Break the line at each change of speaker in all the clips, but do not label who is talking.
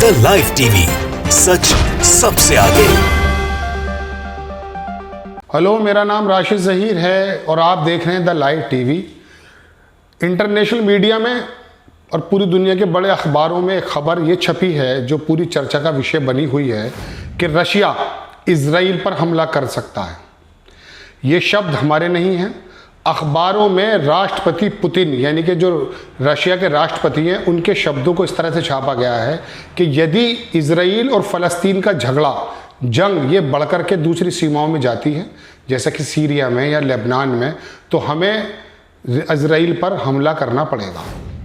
The live TV, सच सबसे आगे।
Hello, मेरा नाम राशिद ज़हीर है और आप देख रहे हैं the live TV. International media में और पूरी दुनिया के बड़े अखबारों में एक खबर ये छपी है जो पूरी चर्चा का विषय बनी हुई है कि रशिया इजराइल पर हमला कर सकता है। ये शब्द हमारे नहीं हैं, अखबारों में राष्ट्रपति पुतिन यानी कि जो रशिया के राष्ट्रपति हैं उनके शब्दों को इस तरह से छापा गया है कि यदि इजराइल और फ़लस्तीन का जंग ये बढ़कर के दूसरी सीमाओं में जाती है, जैसा कि सीरिया में या लेबनान में, तो हमें इजराइल पर हमला करना पड़ेगा।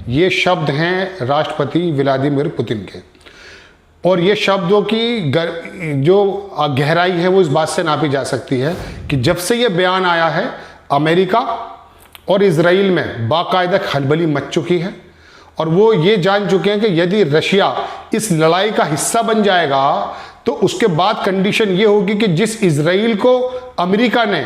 ये शब्द हैं राष्ट्रपति व्लादिमीर पुतिन के। और ये शब्दों की जो गहराई है वो इस बात से नापी जा सकती है कि जब से ये बयान आया है अमेरिका और इजराइल में बाकायदा खलबली मच चुकी है और वो ये जान चुके हैं कि यदि रशिया इस लड़ाई का हिस्सा बन जाएगा तो उसके बाद कंडीशन ये होगी कि जिस इजराइल को अमेरिका ने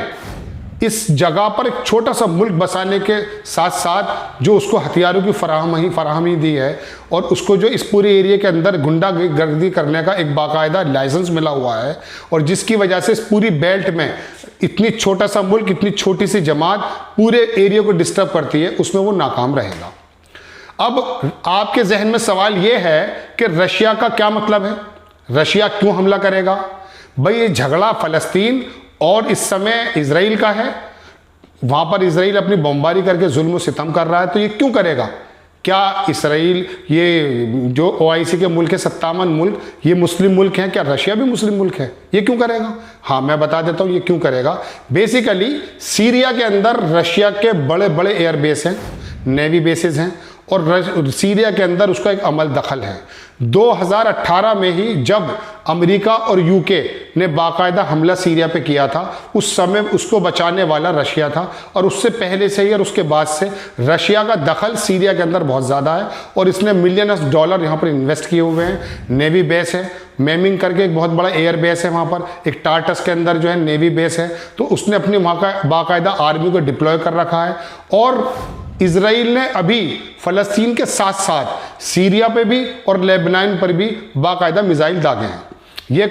इस जगह पर एक छोटा सा मुल्क बसाने के साथ साथ जो उसको हथियारों की फराहमी दी है और उसको जो इस पूरे एरिया के अंदर गुंडागर्दी करने का एक बाकायदा लाइसेंस मिला हुआ है और जिसकी वजह से इस पूरी बेल्ट में इतनी छोटा सा मुल्क, इतनी छोटी सी जमात पूरे एरिया को डिस्टर्ब करती है, उसमें वो नाकाम रहेगा। अब आपके जहन में सवाल ये है कि रशिया का क्या मतलब है, रशिया क्यों हमला करेगा? भाई ये झगड़ा फ़लस्तीन और इस समय इजराइल का है, वहां पर इजराइल अपनी बमबारी करके जुल्म सितम कर रहा है, तो ये क्यों करेगा? क्या इसराइल ये जो ओआईसी के मुल्क है 57 मुल्क ये मुस्लिम मुल्क हैं, क्या रशिया भी मुस्लिम मुल्क है? ये क्यों करेगा? हाँ, मैं बता देता हूँ ये क्यों करेगा। बेसिकली सीरिया के अंदर रशिया के बड़े बड़े एयरबेस हैं, नेवी बेसिस हैं और सीरिया के अंदर उसका एक अमल दखल है। 2018 में ही जब अमेरिका और यूके ने बाकायदा हमला सीरिया पे किया था, उस समय उसको बचाने वाला रशिया था और उससे पहले से ही और उसके बाद से रशिया का दखल सीरिया के अंदर बहुत ज़्यादा है और इसने मिलियंस डॉलर यहाँ पर इन्वेस्ट किए हुए हैं। नेवी बेस है, मेमिंग करके एक बहुत बड़ा एयर बेस है वहाँ पर, एक टार्टस के अंदर जो है नेवी बेस है, तो उसने अपनी वहाँ का बाकायदा आर्मी को डिप्लॉय कर रखा है। और इजराइल ने अभी फ़लस्तीन के साथ साथ सीरिया पे भी और लेबनान पर भी बाकायदा मिसाइल दागे हैं। ये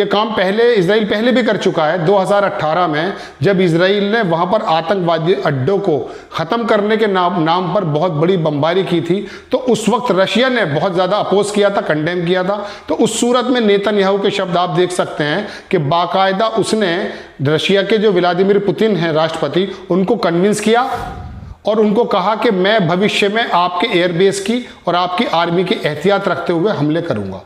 काम पहले इजराइल पहले भी कर चुका है। 2018 में जब इजराइल ने वहाँ पर आतंकवादी अड्डों को ख़त्म करने के नाम पर बहुत बड़ी बमबारी की थी, तो उस वक्त रशिया ने बहुत ज़्यादा अपोज किया था, कंडेम किया था। तो उस सूरत में नेतन्याहू के शब्द आप देख सकते हैं कि बाकायदा उसने रशिया के जो व्लादिमीर पुतिन हैं राष्ट्रपति, उनको कन्विंस किया और उनको कहा कि मैं भविष्य में आपके एयरबेस की और आपकी आर्मी की एहतियात रखते हुए हमले करूँगा।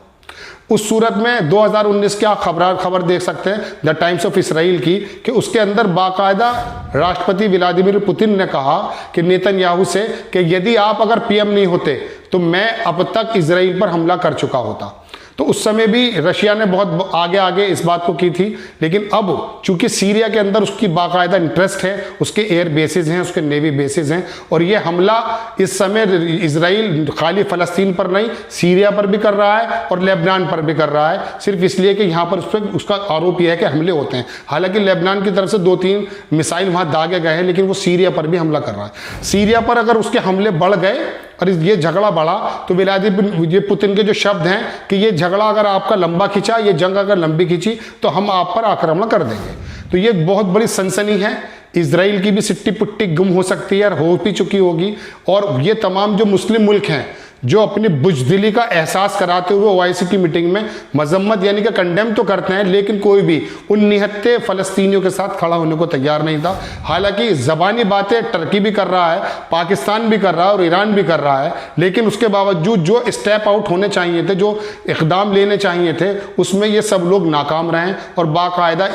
उस सूरत में 2019 की आप खबर देख सकते हैं द टाइम्स ऑफ इसराइल की, कि उसके अंदर बाकायदा राष्ट्रपति व्लादिमीर पुतिन ने कहा कि नेतन्याहू से कि यदि आप अगर पीएम नहीं होते तो मैं अब तक इजराइल पर हमला कर चुका होता। तो उस समय भी रशिया ने बहुत आगे इस बात को की थी, लेकिन अब चूंकि सीरिया के अंदर उसकी बाकायदा इंटरेस्ट है, उसके एयर बेसिस हैं, उसके नेवी बेसिस हैं और ये हमला इस समय इजराइल खाली फ़लस्तीन पर नहीं सीरिया पर भी कर रहा है और लेबनान पर भी कर रहा है, सिर्फ इसलिए कि यहाँ पर उस पर उसका आरोप यह है कि हमले होते हैं। हालांकि लेबनान की तरफ से 2-3 मिसाइल वहाँ दागे गए हैं, लेकिन वो सीरिया पर भी हमला कर रहा है। सीरिया पर अगर उसके हमले बढ़ गए और ये झगड़ा बढ़ा तो व्लादिमीर पुतिन के जो शब्द हैं कि ये झगड़ा अगर आपका लंबा खिंचा, ये जंग अगर लंबी खिंची तो हम आप पर आक्रमण कर देंगे। तो ये बहुत बड़ी सनसनी है। इजराइल की भी सिट्टी पुट्टी गुम हो सकती है और हो भी चुकी होगी। और ये तमाम जो मुस्लिम मुल्क हैं जो अपनी बुजदिली का एहसास कराते हुए ओआईसी की मीटिंग में मजम्मत यानी कि कंडेम तो करते हैं, लेकिन कोई भी उन निहत्ते फ़लस्तीनियों के साथ खड़ा होने को तैयार नहीं था। हालांकि ज़बानी बातें टर्की भी कर रहा है, पाकिस्तान भी कर रहा है और ईरान भी कर रहा है, लेकिन उसके बावजूद जो स्टेप आउट होने चाहिए थे, जो इक़दाम लेने चाहिए थे, उसमें ये सब लोग नाकाम रहे और बाकायदा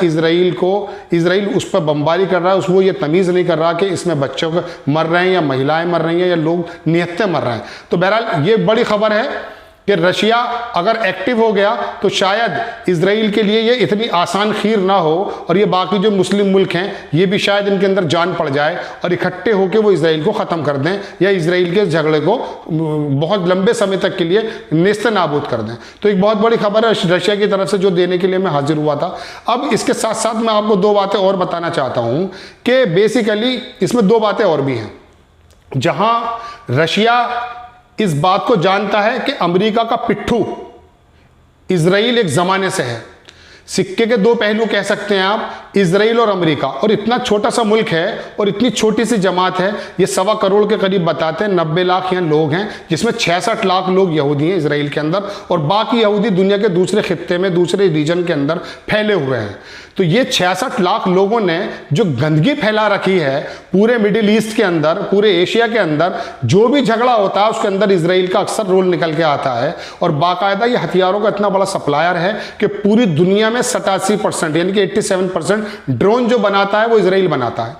इजराइल उस पर बमबारी कर रहा है। उसको ये तमीज़ नहीं कर रहा कि इसमें बच्चों को मर रहे हैं या महिलाएँ मर रही हैं या लोग निहत्ते मर रहे हैं। तो बहरहाल ये बड़ी खबर है कि रशिया अगर एक्टिव हो गया तो शायद इजराइल के लिए ये इतनी आसान खीर ना हो और ये बाकी जो मुस्लिम मुल्क हैं ये भी शायद इनके अंदर जान पड़ जाए और इकट्ठे होकर वो इजराइल को ख़त्म कर दें या इजराइल के झगड़े को बहुत लंबे समय तक के लिए नेस्त नाबूद कर दें। तो एक बहुत बड़ी खबर है रशिया की तरफ से जो देने के लिए मैं हाजिर हुआ था। अब इसके साथ साथ मैं आपको 2 बातें और बताना चाहता हूँ कि बेसिकली इसमें 2 बातें और भी हैं। जहाँ रशिया इस बात को जानता है कि अमेरिका का पिट्ठू इजराइल एक जमाने से है। सिक्के के दो पहलू कह सकते हैं आप, इजराइल और अमेरिका। और इतना छोटा सा मुल्क है और इतनी छोटी सी जमात है, ये 1.25 करोड़ के करीब बताते हैं, 90 लाख यहाँ लोग हैं, जिसमें 66 लाख लोग यहूदी हैं इजराइल के अंदर, और बाकी यहूदी दुनिया के दूसरे खित्ते में, दूसरे रीजन के अंदर फैले हुए हैं। तो ये 66 लाख लोगों ने जो गंदगी फैला रखी है पूरे मिडिल ईस्ट के अंदर, पूरे एशिया के अंदर, जो भी झगड़ा होता है उसके अंदर इजराइल का अक्सर रोल निकल के आता है। और बाकायदा ये हथियारों का इतना बड़ा सप्लायर है कि पूरी दुनिया में 87% यानी कि 87% ड्रोन जो बनाता है वो इजराइल बनाता है।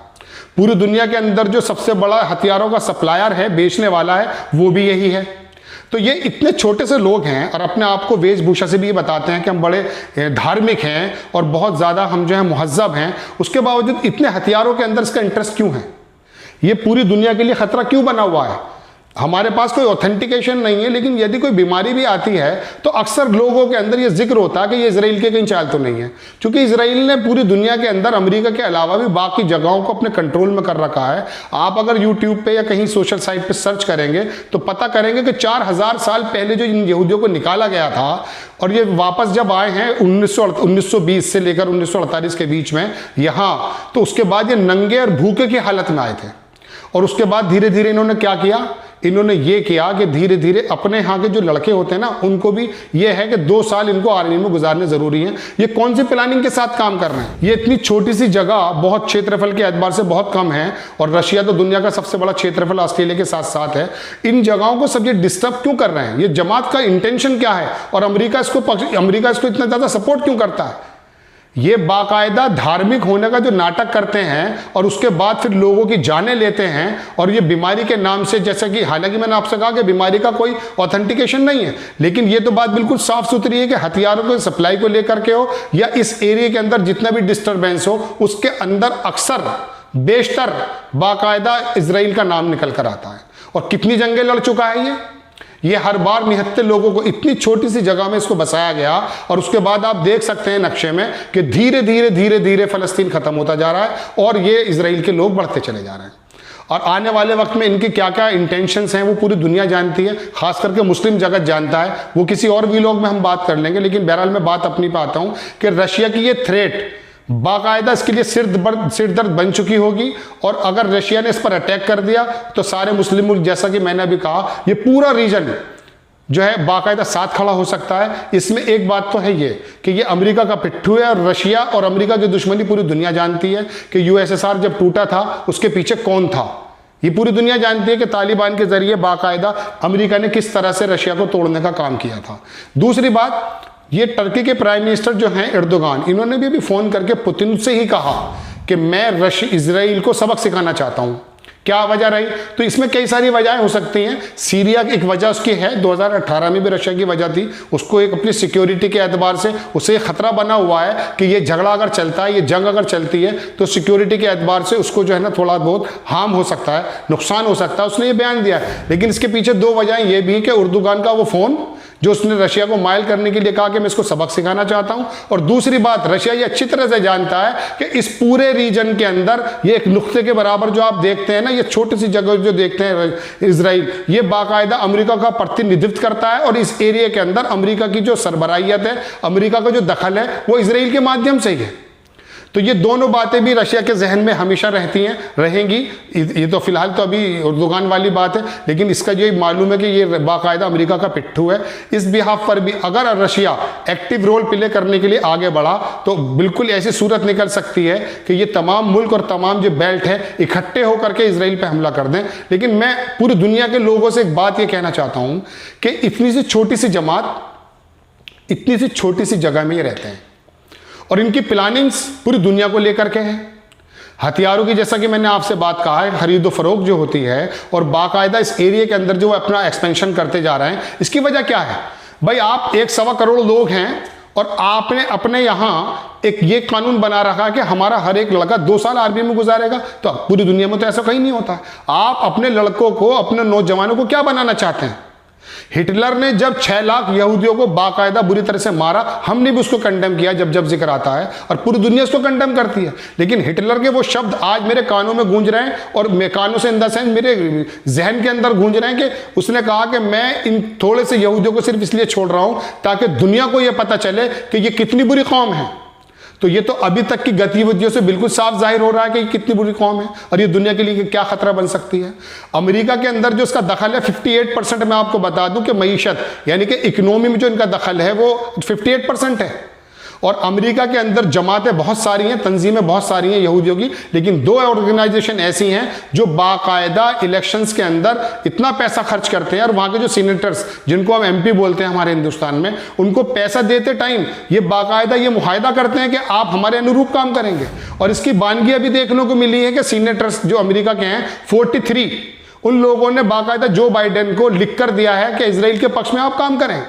पूरी दुनिया के अंदर जो सबसे बड़ा हथियारों का सप्लायर है, बेचने वाला है, वो भी यही है। तो ये इतने छोटे से लोग हैं और अपने आप को वेशभूषा से भी ये बताते हैं कि हम बड़े धार्मिक हैं और बहुत ज़्यादा हम जो है मुहज्जब हैं, उसके बावजूद इतने हथियारों के अंदर इसका इंटरेस्ट क्यों है? ये पूरी दुनिया के लिए खतरा क्यों बना हुआ है? हमारे पास कोई ऑथेंटिकेशन नहीं है, लेकिन यदि कोई बीमारी भी आती है तो अक्सर लोगों के अंदर ये जिक्र होता है कि ये इजराइल के कहीं चाल तो नहीं है, क्योंकि इजराइल ने पूरी दुनिया के अंदर अमेरिका के अलावा भी बाकी जगहों को अपने कंट्रोल में कर रखा है। आप अगर यूट्यूब पे या कहीं सोशल साइट पे सर्च करेंगे तो पता करेंगे कि 4000 साल पहले जो इन यहूदियों को निकाला गया था और ये वापस जब आए हैं 1920 से लेकर 1948 के बीच में यहाँ, तो उसके बाद ये नंगे और भूखे की हालत में आए थे। और उसके बाद धीरे धीरे इन्होंने क्या किया? इन्होंने ये किया कि धीरे धीरे अपने यहाँ के जो लड़के होते हैं ना, उनको भी ये है कि 2 साल इनको आर्मी में गुजारने जरूरी है। ये कौन सी प्लानिंग के साथ काम कर रहे हैं? ये इतनी छोटी सी जगह बहुत क्षेत्रफल के एतबार से बहुत कम है, और रशिया तो दुनिया का सबसे बड़ा क्षेत्रफल ऑस्ट्रेलिया के साथ साथ है। इन जगहों को सब ये डिस्टर्ब क्यों कर रहे हैं? ये जमात का इंटेंशन क्या है? और अमेरिका इसको इतना ज्यादा सपोर्ट क्यों करता है? ये बाकायदा धार्मिक होने का जो नाटक करते हैं और उसके बाद फिर लोगों की जानें लेते हैं। और ये बीमारी के नाम से, जैसा कि हालांकि मैंने आपसे कहा कि बीमारी का कोई ऑथेंटिकेशन नहीं है, लेकिन ये तो बात बिल्कुल साफ सुथरी है कि हथियारों के सप्लाई को लेकर के हो या इस एरिया के अंदर जितना भी डिस्टर्बेंस हो, उसके अंदर अक्सर बेशतर बाकायदा इजराइल का नाम निकल कर आता है। और कितनी जंगें लड़ चुका है ये हर बार निहत्ते लोगों को इतनी छोटी सी जगह में इसको बसाया गया। और उसके बाद आप देख सकते हैं नक्शे में कि धीरे धीरे धीरे धीरे फलस्तीन खत्म होता जा रहा है और ये इजराइल के लोग बढ़ते चले जा रहे हैं। और आने वाले वक्त में इनके क्या क्या इंटेंशंस हैं वो पूरी दुनिया जानती है, खास करके मुस्लिम जगत जानता है। वो किसी और वीलॉग में हम बात कर लेंगे, लेकिन बहरहाल मैं बात अपनी पे आता हूं कि रशिया की ये थ्रेट बाकायदा इसके लिए सिर दर्द बन चुकी होगी। और अगर रशिया ने इस पर अटैक कर दिया तो सारे मुस्लिम मुल्क, जैसा कि मैंने अभी कहा, ये पूरा रीजन जो है बाकायदा साथ खड़ा हो सकता है। इसमें एक बात तो है ये कि ये अमेरिका का पिट्ठू है, और रशिया और अमेरिका की दुश्मनी पूरी दुनिया जानती है कि यूएसएसआर जब टूटा था उसके पीछे कौन था। ये पूरी दुनिया जानती है कि तालिबान के जरिए बाकायदा अमेरिका ने किस तरह से रशिया को तोड़ने का काम किया था। दूसरी बात, ये टर्की के प्राइम मिनिस्टर जो हैं एर्दोगान, इन्होंने भी अभी फोन करके पुतिन से ही कहा कि मैं इजराइल को सबक सिखाना चाहता हूं। क्या वजह रही? तो इसमें कई सारी वजहें हो सकती हैं। सीरिया की एक वजह उसकी है, 2018 में भी रशिया की वजह थी, उसको एक अपनी सिक्योरिटी के एतबार से उसे खतरा बना हुआ है कि ये झगड़ा अगर चलता है, ये जंग अगर चलती है तो सिक्योरिटी के एतबार से उसको जो है ना थोड़ा बहुत हार्म हो सकता है, नुकसान हो सकता है। उसने ये बयान दिया है। लेकिन इसके पीछे 2 वजहें ये भी कि एर्दोगान का वो फोन जो उसने रशिया को माइल करने के लिए कहा कि मैं इसको सबक सिखाना चाहता हूं, और दूसरी बात, रशिया ये अच्छी तरह से जानता है कि इस पूरे रीजन के अंदर ये एक नुक्ते के बराबर जो आप देखते हैं ना, ये छोटी सी जगह जो देखते हैं इजराइल, ये बाकायदा अमेरिका का प्रतिनिधित्व करता है। और इस एरिया के अंदर अमेरिका की जो सरबराहियत है, अमेरिका का जो दखल है, वो इजराइल के माध्यम से ही है। तो ये दोनों बातें भी रशिया के जहन में हमेशा रहती हैं, रहेंगी। ये तो फिलहाल तो अभी एर्दोगान वाली बात है, लेकिन इसका ये मालूम है कि ये बाकायदा अमेरिका का पिट्ठू है। इस बिहाफ पर भी अगर रशिया एक्टिव रोल प्ले करने के लिए आगे बढ़ा तो बिल्कुल ऐसी सूरत निकल सकती है कि ये तमाम मुल्क और तमाम जो बेल्ट है इकट्ठे होकर के इसराइल पर हमला कर दें। लेकिन मैं पूरी दुनिया के लोगों से एक बात ये कहना चाहता हूँ कि इतनी सी छोटी सी जमात, इतनी सी छोटी सी जगह में ये रहते हैं और इनकी प्लानिंग्स पूरी दुनिया को लेकर के है। हथियारों की, जैसा कि मैंने आपसे बात कहा है, खरीदो फरोख्त जो होती है और बाकायदा इस एरिया के अंदर जो अपना एक्सपेंशन करते जा रहे हैं, इसकी वजह क्या है? भाई आप 1.25 करोड़ लोग हैं और आपने अपने यहाँ एक ये कानून बना रखा है कि हमारा हर एक लड़का 2 साल आर्मी में गुजारेगा। तो पूरी दुनिया में तो ऐसा कहीं नहीं होता। आप अपने लड़कों को, अपने नौजवानों को क्या बनाना चाहते हैं? हिटलर ने जब 6 लाख यहूदियों को बाकायदा बुरी तरह से मारा, हमने भी उसको कंडेम किया जब जब जिक्र आता है, और पूरी दुनिया उसको कंडेम करती है। लेकिन हिटलर के वो शब्द आज मेरे कानों में गूंज रहे हैं, और मेरे कानों से इन द सेंस मेरे जहन के अंदर गूंज रहे हैं कि उसने कहा कि मैं इन थोड़े से यहूदियों को सिर्फ इसलिए छोड़ रहा हूं ताकि दुनिया को यह पता चले कि ये कितनी बुरी कौम है। तो ये तो अभी तक की गतिविधियों से बिल्कुल साफ जाहिर हो रहा है कि कितनी बुरी कौम है और ये दुनिया के लिए क्या खतरा बन सकती है। अमेरिका के अंदर जो इसका दखल है 58%, मैं आपको बता दूं कि मईशत यानी कि इकोनॉमी में जो इनका दखल है वो 58% है। और अमेरिका के अंदर जमातें बहुत सारी हैं, तंजीमें बहुत सारी हैं यहूदियों की, लेकिन 2 ऑर्गेनाइजेशन ऐसी हैं जो बाकायदा इलेक्शंस के अंदर इतना पैसा खर्च करते हैं, और वहाँ के जो सीनेटर्स जिनको हम MP बोलते हैं हमारे हिंदुस्तान में, उनको पैसा देते टाइम ये बाकायदा ये मुआहदा करते हैं कि आप हमारे अनुरूप काम करेंगे। और इसकी बानगी अभी देखने को मिली है कि सीनेटर्स जो अमेरिका के हैं 43, उन लोगों ने बाकायदा जो बाइडेन को लिख कर दिया है कि इजराइल के पक्ष में आप काम करें।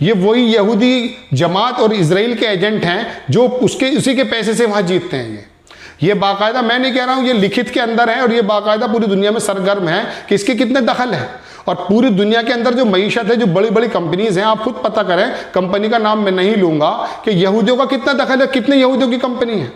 ये वही यहूदी जमात और इजराइल के एजेंट हैं जो उसी के पैसे से वहां जीतते हैं। ये बाकायदा, मैं नहीं कह रहा हूं, ये लिखित के अंदर है और ये बाकायदा पूरी दुनिया में सरगर्म है कि इसके कितने दखल है। और पूरी दुनिया के अंदर जो मईशत है, जो बड़ी बड़ी कंपनीज हैं, आप खुद पता करें, कंपनी का नाम मैं नहीं लूंगा, कि यहूदियों का कितना दखल है, कितने यहूदियों की कंपनी है।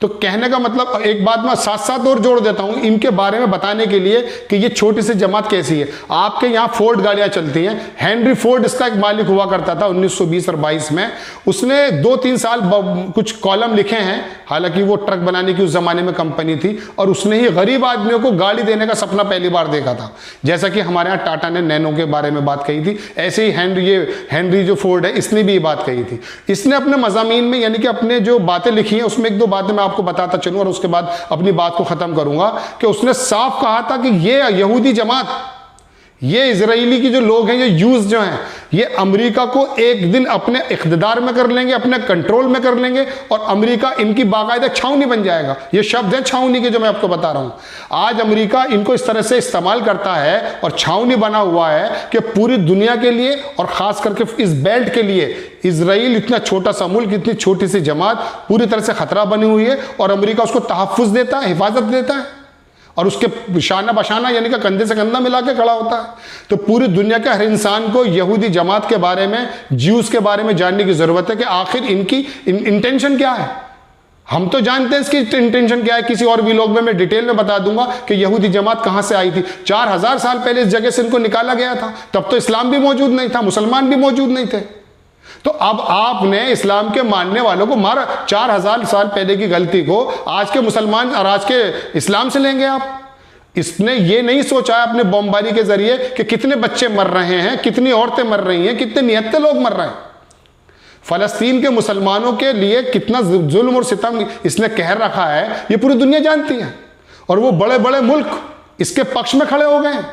तो कहने का मतलब, एक बात मैं साथ साथ और जोड़ देता हूं इनके बारे में बताने के लिए कि ये छोटी सी जमात कैसी है। आपके यहाँ फोर्ड गाड़ियां चलती हैं, हेनरी फोर्ड इसका एक मालिक हुआ करता था 1920 और 22 में। उसने 2-3 साल कुछ कॉलम लिखे हैं, हालांकि वो ट्रक बनाने की उस जमाने में कंपनी थी, और उसने ही गरीब आदमियों को गाड़ी देने का सपना पहली बार देखा था। जैसा कि हमारे यहाँ टाटा ने नैनो के बारे में बात कही थी, ऐसे ही हेनरी जो फोर्ड है, इसने भी ये बात कही थी। इसने अपने मज़ामीन में, यानी कि अपने जो बातें लिखी हैं उसमें 1-2 बातें मैं आपको बताता चलूं और उसके बाद अपनी बात को खत्म करूंगा, कि उसने साफ कहा था कि ये यहूदी जमात, ये इजरायली की जो लोग हैं, ये यूज जो हैं, ये अमेरिका को एक दिन अपने इख्तिदार में कर लेंगे, अपने कंट्रोल में कर लेंगे, और अमेरिका इनकी बाकायदा छावनी बन जाएगा। ये शब्द है छावनी के जो मैं आपको बता रहा हूं। आज अमेरिका इनको इस तरह से इस्तेमाल करता है और छावनी बना हुआ है कि पूरी दुनिया के लिए और खास करके इस बेल्ट के लिए इजराइल, इतना छोटा सा मुल्क, इतनी छोटी सी जमात, पूरी तरह से खतरा बनी हुई है, और अमेरिका उसको तहफ़्फ़ुज़ देता है, हिफाजत देता है, और उसके शाना बशाना यानी कि कंधे से कंधा मिला के खड़ा होता है। तो पूरी दुनिया के हर इंसान को यहूदी जमात के बारे में, ज्यूज के बारे में जानने की जरूरत है कि आखिर इनकी इंटेंशन क्या है। हम तो जानते हैं इसकी इंटेंशन क्या है, किसी और व्लॉग में मैं डिटेल में बता दूंगा कि यहूदी जमात कहां से आई थी। 4000 साल पहले इस जगह से इनको निकाला गया था, तब तो इस्लाम भी मौजूद नहीं था, मुसलमान भी मौजूद नहीं थे। तो अब आपने इस्लाम के मानने वालों को मारा। 4000 साल पहले की गलती को आज के मुसलमान और आज के इस्लाम से लेंगे आप। इसने ये नहीं सोचा अपने बमबारी के जरिए कि कितने बच्चे मर रहे हैं, कितनी औरतें मर रही हैं, कितने निहत्ते लोग मर रहे हैं। फलस्तीन के मुसलमानों के लिए कितना जुल्म और सितम इसने कहर रखा है, ये पूरी दुनिया जानती है। और वो बड़े बड़े मुल्क इसके पक्ष में खड़े हो गए हैं।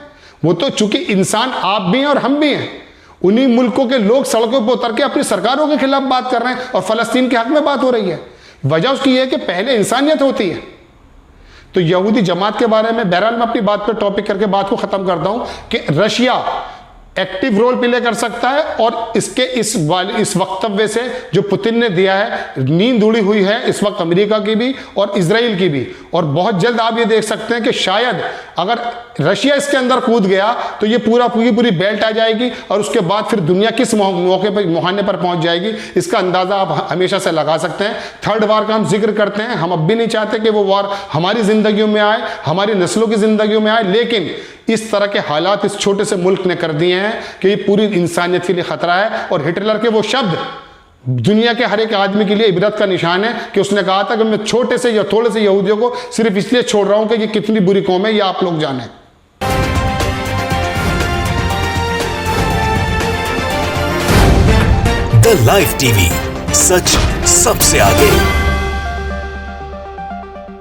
वो तो चूंकि इंसान आप भी हैं और हम भी हैं, उन्हीं मुल्कों के लोग सड़कों पर उतर के अपनी सरकारों के खिलाफ बात कर रहे हैं और फलस्तीन के हक में बात हो रही है। वजह उसकी यह है कि पहले इंसानियत होती है। तो यहूदी जमात के बारे में बहरहाल मैं अपनी बात पर टॉपिक करके बात को खत्म करता हूं कि रशिया एक्टिव रोल प्ले कर सकता है, और इसके इस वक्तव्य से जो पुतिन ने दिया है, नींद उड़ी हुई है इस वक्त अमेरिका की भी और इजराइल की भी। और बहुत जल्द आप ये देख सकते हैं कि शायद अगर रशिया इसके अंदर कूद गया तो ये पूरी बेल्ट आ जाएगी, और उसके बाद फिर दुनिया किस मौके पर, मुहाने पर पहुंच जाएगी, इसका अंदाजा आप हमेशा से लगा सकते हैं। थर्ड वार का हम जिक्र करते हैं, हम अब भी नहीं चाहते कि वो वार हमारी जिंदगियों में आए, हमारी नस्लों की जिंदगियों में आए, लेकिन इस तरह के हालात इस छोटे से मुल्क ने कर दिए हैं कि ये पूरी इंसानियत के लिए खतरा है। और हिटलर के वो शब्द दुनिया के हर एक आदमी के लिए इबरत का निशान है कि उसने कहा था कि मैं छोटे से या थोड़े से यहूदियों को सिर्फ इसलिए छोड़ रहा हूं कि ये कितनी बुरी कौम है, ये आप लोग जानें।
द लाइव टीवी, सच सबसे आगे।